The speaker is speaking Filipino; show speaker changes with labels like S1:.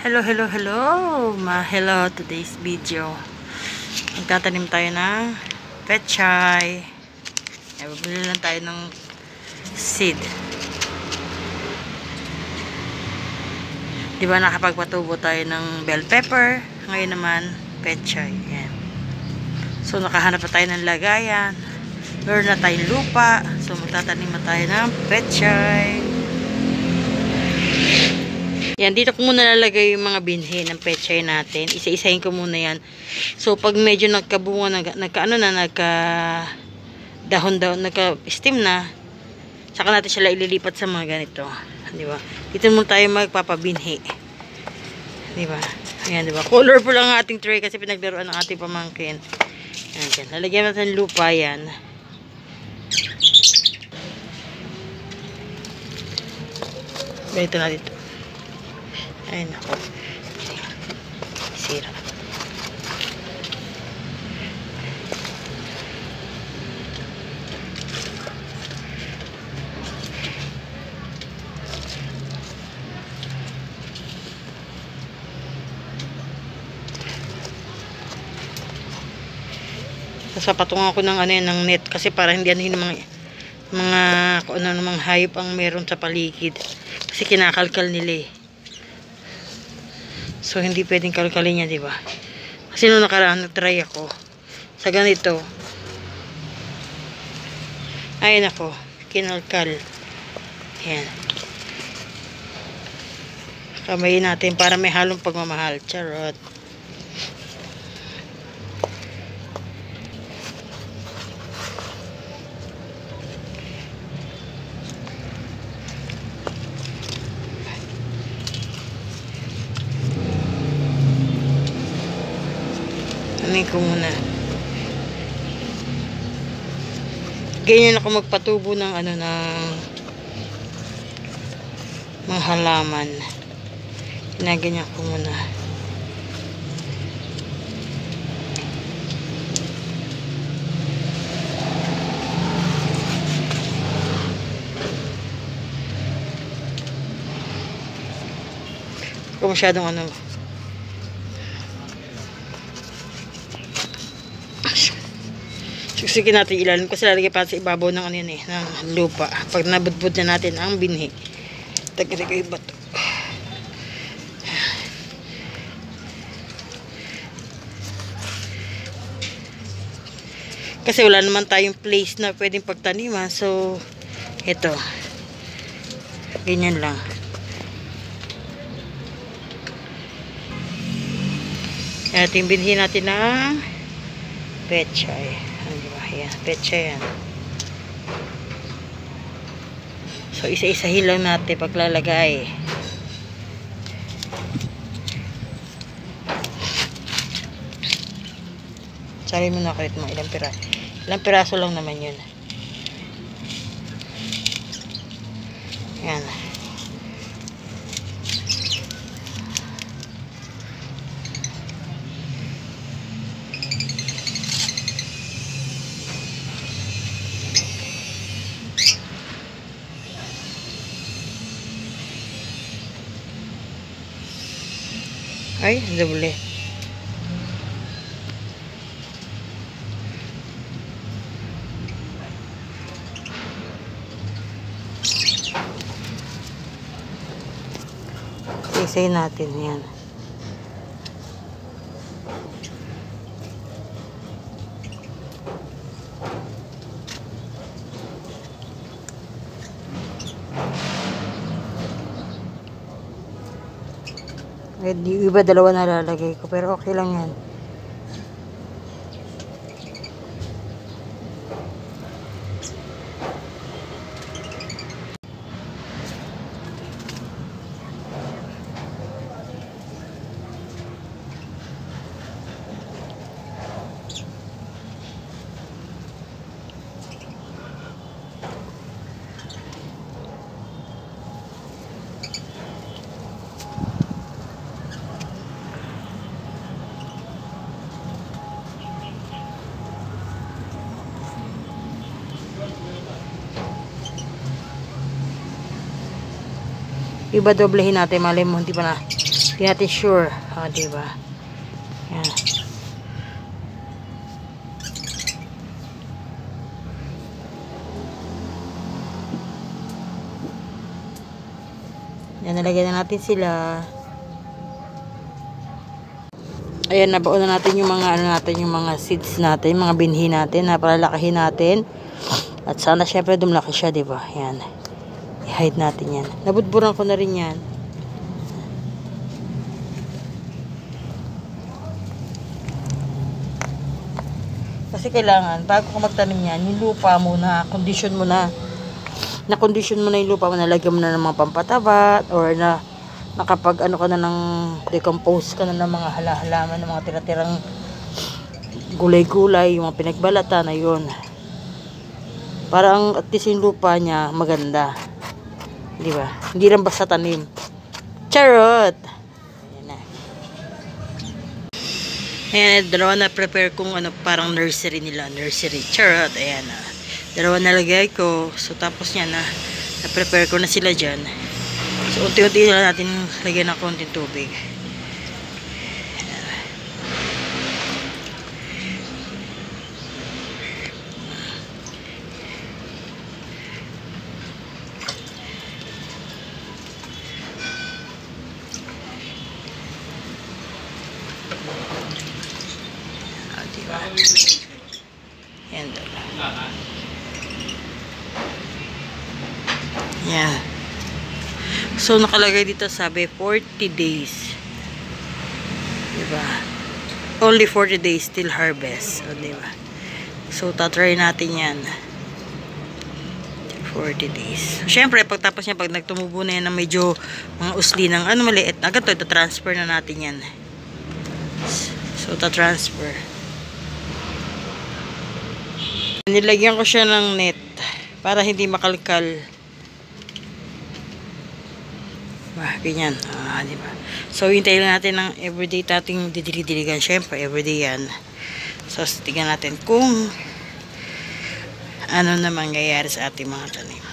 S1: Hello, hello today's video. Magtatanim tayo ng pechay. Bibili lang tayo ng seed. Diba nakapagpatubo tayo ng bell pepper? Ngayon naman, pechay. Yan. So nakahanap na tayo ng lagayan. Meron na tayong lupa. So magtatanim na tayo ng pechay. Yan, dito ko muna lalagay yung mga binhi ng pechay natin. Isa-isahin ko muna yan. So, pag medyo nagkabunga, nagka-dahon-dahon, nagka-steam na, saka natin sila ililipat sa mga ganito. Diba? Dito muna tayo magpapabinhi. Diba? Ayan, diba? Colorful ang ating tray kasi pinaglaruan ng ating pamangkin. Ayan, dyan. Lalagyan natin lupa yan. Ganito na dito. Ayun ako. Sira. Patungan ko ng ano yan, ng net kasi para hindi ano yung mga kung ano namang hayop ang meron sa paligid. Kasi kinakalkal nila eh. So, hindi pwedeng kalkalin niya, diba? Kasi nung nakaraan, nag-try ako sa ganito. Ayun ako, kinalkal. Ayan. Kamayin natin para may halong pagmamahal. Charot. Anin ko muna. Ganyan ako magpatubo ng ano ng mga halaman. Ginaganyan ko muna. Kung masyadong ano. Sige natin ilalim kasi lalagay pa sa ibabaw ng ano yan eh, ng lupa. Pag nabudbud na natin ang binhi. Tagay ba ito? Kasi wala naman tayong place na pwedeng pagtaniman. So, ito. Ganyan lang. At yung binhi natin ng pechay. Ayan, pechay yan. So, isa-isahin lang natin paglalagay. Sari mo na kahit mga ilang piraso. Ilang piraso lang naman yun. Ayan. Ay, doble. Isay natin yan. Yung iba dalawa na lalagay ko pero okay lang yan. Iba doblehin natin, malay mo hindi pa na Hindi natin sure. O, diba? Yan. Yan, nalagyan na natin sila. Ayan, nabaon na natin yung mga yung mga seeds natin, mga binhi natin, napalalakihin natin. At sana syempre dumlaki siya, 'di ba? Yan. I-hide natin 'yan. Nabudburan ko na rin 'yan. Kasi kailangan bago ka magtanim 'yan, yung lupa muna, condition mo na. Na-condition mo na yung lupa mo, nalagyan mo na ng mga pampataba or nakapag ano ka na ng decompose ka na ng mga halaman, ng mga tira-tirang gulay-gulay, yung mga pinagbalata na yun. Para ang at least yung lupa niya maganda. Di ba? Hindi lang basta tanim. Charot! Ayan na. Ayan, dalawa na prepare kong parang nursery nila. Nursery. Charot! Ayan na. Dalawa nalagay ko. So tapos niya na-prepare ko na sila dyan. So, unti-unti na natin lagyan ng konting tubig. Diba? Yan doon. Yan. So, nakalagay dito sabi 40 days. Diba? Only 40 days till harvest. O, diba? So, tatry natin yan. 40 days. Siyempre, pagtapos niya, pag nagtumubo na yan na medyo mga usli ng maliit, agad to, itatransfer na natin yan. So, itatransfer. Nilagyan ko siya ng net para hindi makalkal. Ganyan. Diba? So, hintayin natin ng everyday nating didili-diligan. Siyempre, everyday yan. So, tingnan natin kung ano na mangyayari sa ating mga tanim.